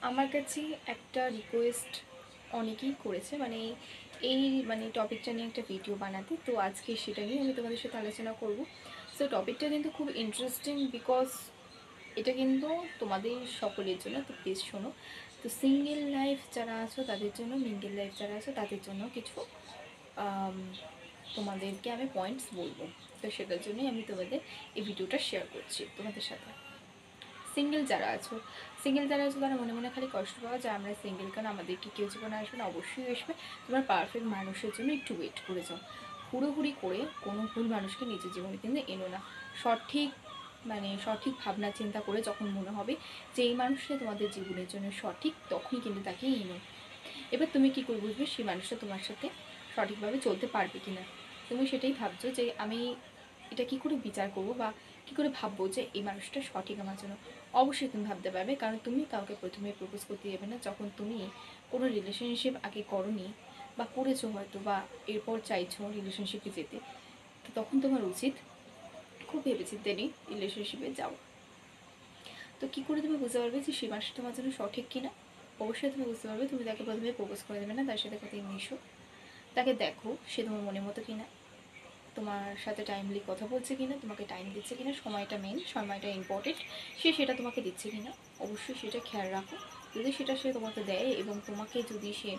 আমার কাছে একটা রিকোয়েস্ট অনেকেই করেছে, মানে এই টপিকটা নিয়ে একটা ভিডিও বানাতে। তো আজকে সেটা নিয়ে আমি তোমাদের সাথে আলোচনা করব। সো টপিকটা কিন্তু খুব ইন্টারেস্টিং, বিকজ এটা কিন্তু তোমাদের সকলের জন্য। তো প্লিজ শোনো। তো সিঙ্গেল লাইফ যারা আছো তাদের জন্য, মিঙ্গেল লাইফ যারা আছো তাদের জন্য কিছু তোমাদেরকে আমি পয়েন্টস বলবো। তো সেটার জন্যই আমি তোমাদের এই ভিডিওটা শেয়ার করছি তোমাদের সাথে। সিঙ্গেল যারা আছো তারা মনে মনে খালি কষ্ট পাওয়া যে আমরা সিঙ্গেল, কারণ আমাদেরকে কেউ জীবনে আসবে না। অবশ্যই আসবে। তোমার পারফেক্ট মানুষের জন্য একটু ওয়েট করে যাও। হুড়োহুড়ি করে কোনো ভুল মানুষকে নিজের জীবনে কিন্তু এনো না। সঠিক ভাবনা চিন্তা করে যখন মনে হবে যে এই মানুষটা তোমাদের জীবনের জন্য সঠিক, তখনই কিন্তু তাকে এনো। এবার তুমি কী করে বুঝবে সেই মানুষটা তোমার সাথে সঠিকভাবে চলতে পারবে কি না। তুমি সেটাই ভাবছো যে আমি এটা কী করে বিচার করবো বা কী করে ভাববো যে এই মানুষটা সঠিক আমার জন্য। অবশ্যই তুমি ভাবতে পারবে, কারণ তুমি কাউকে প্রথমে প্রপোজ করতে যাবে না যখন তুমি কোনো রিলেশনশিপ আগে করোনি বা করেছো হয়তো, বা এরপর চাইছো রিলেশনশিপে যেতে। তো তখন তোমার উচিত খুব ভেবেচিন্তে নিয়ে রিলেশনশিপে যাও। তো কী করে তুমি বুঝতে পারবে যে সেই মানুষটা তোমার জন্য সঠিক কিনা? অবশ্যই তুমি বুঝতে পারবে, তুমি তাকে প্রথমে প্রপোজ করে দেবে না, তার সাথে কতদিন মিশো, তাকে দেখো সে তোমার মনের মতো কিনা, তোমার সাথে টাইমলি কথা বলছে কিনা, তোমাকে টাইম দিচ্ছে কিনা, সময়টা মেন, সময়টা ইম্পর্টেন্ট, সে সেটা তোমাকে দিচ্ছে কিনা। অবশ্যই সেটা খেয়াল রাখো। যদি সেটা সে তোমাকে দেয় এবং তোমাকে যদি সে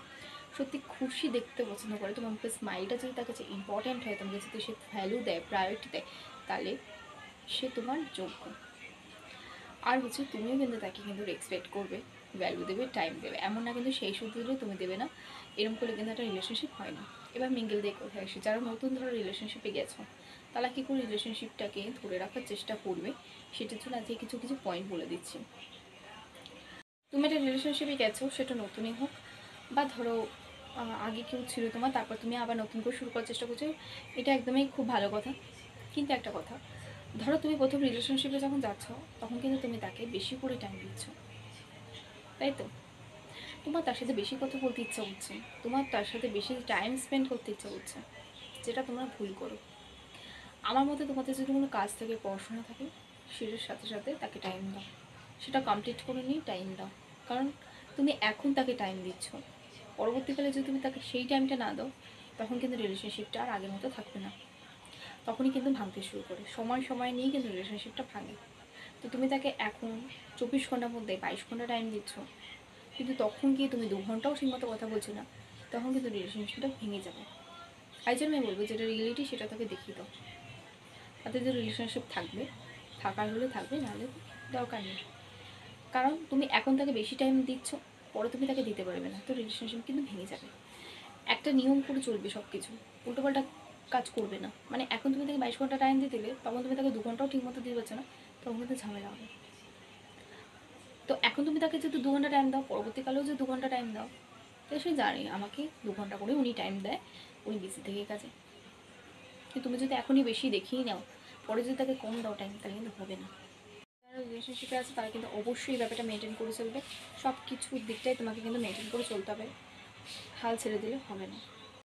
সত্যি খুশি দেখতে পছন্দ করে, তোমার মুখে স্মাইলটা যদি তার কাছে ইম্পর্ট্যান্ট হয়, তোমাকে যদি সে ভ্যালু দেয়, প্রায়োরিটি দেয়, তাহলে সে তোমার যোগ্য। আর হচ্ছে তুমিও কিন্তু তাকে কিন্তু রেসপেক্ট করবে, ভ্যালু দেবে, টাইম দেবে। এমন না কিন্তু সেই শুধু দিলেও তুমি দেবে না, এরকম করলে কিন্তু একটা রিলেশনশিপ হয় না। এবার মিঙ্গেল দিয়ে কোথায় আসে, যারা নতুন ধরো রিলেশনশিপে গেছো, তারা কী করে রিলেশনশিপটাকে ধরে রাখার চেষ্টা করবে সেটার জন্য আজকে কিছু কিছু পয়েন্ট বলে দিচ্ছি। তুমি একটা রিলেশনশিপে গেছো, সেটা নতুনই হোক বা ধরো আগে কেউ ছিল তোমার, তারপর তুমি আবার নতুন করে শুরু করার চেষ্টা করছো, এটা একদমই খুব ভালো কথা। কিন্তু একটা কথা, ধরো তুমি প্রথম রিলেশনশিপে যখন যাচ্ছ, তখন কিন্তু তুমি তাকে বেশি করে টাইম দিচ্ছ, তাই তো? তোমার তার সাথে বেশি কথা বলতে ইচ্ছা হচ্ছে, তোমার তার সাথে বেশি টাইম স্পেন্ড করতে ইচ্ছা হচ্ছে, যেটা তোমরা ভুল করো। আমার মতে তোমাদের যদি কোনো কাজ থাকে, পড়াশোনা থাকে, সেটার সাথে সাথে তাকে টাইম দাও, সেটা কমপ্লিট করে নিয়ে টাইম দাও। কারণ তুমি এখন তাকে টাইম দিচ্ছ, পরবর্তীকালে যদি তুমি তাকে সেই টাইমটা না দাও, তখন কিন্তু রিলেশনশিপটা আর আগের মতো থাকবে না, তখনই কিন্তু ভাঙতে শুরু করে। সময় সময় নিয়েই কিন্তু রিলেশনশিপটা ভাঙে। তো তুমি তাকে এখন 24 ঘন্টার মধ্যে 22 ঘন্টা টাইম দিচ্ছ, কিন্তু তখন কি তুমি 2 ঘন্টাও ঠিক মতো কথা বলছো না, তখন কিন্তু রিলেশনশিপটা ভেঙে যাবে। তাই জন্য আমি বলবো যেটা রিয়েলিটি সেটা তাকে দেখিয়ে দাও। তাতে যে রিলেশনশিপ থাকবে, থাকার হলে থাকবে, নাহলে দরকার নেই। কারণ তুমি এখন তাকে বেশি টাইম দিচ্ছ, পরে তুমি তাকে দিতে পারবে না, তো রিলেশনশিপ কিন্তু ভেঙে যাবে। একটা নিয়ম করে চলবে সব কিছু, উল্টোপাল্টা কাজ করবে না। মানে এখন তুমি তাকে 22 ঘন্টা টাইম দিয়ে দিলে, তখন তুমি তাকে 2 ঘন্টাও ঠিক মতো দিতে পারছো না, তখন কিন্তু ঝামেলা হবে। তো এখন তুমি তাকে যদি 2 ঘন্টা টাইম দাও, পরবর্তীকালেও যদি 2 ঘন্টা টাইম দাও, তো সে জানে আমাকে 2 ঘন্টা করে উনি টাইম দেয়, উনি বিজি থেকে কাজে। কিন্তু তুমি যদি এখনই বেশি দেখিয়ে নাও, পরে যদি তাকে কম দাও টাইম, তাহলে কিন্তু হবে না। যারা রিলেশনশিপে আছে তারা কিন্তু অবশ্যই ব্যাপারটা মেনটেন করে চলবে। সব কিছুর দিকটাই তোমাকে কিন্তু মেনটেন করে চলতে হবে, হাল ছেড়ে দিলে হবে না।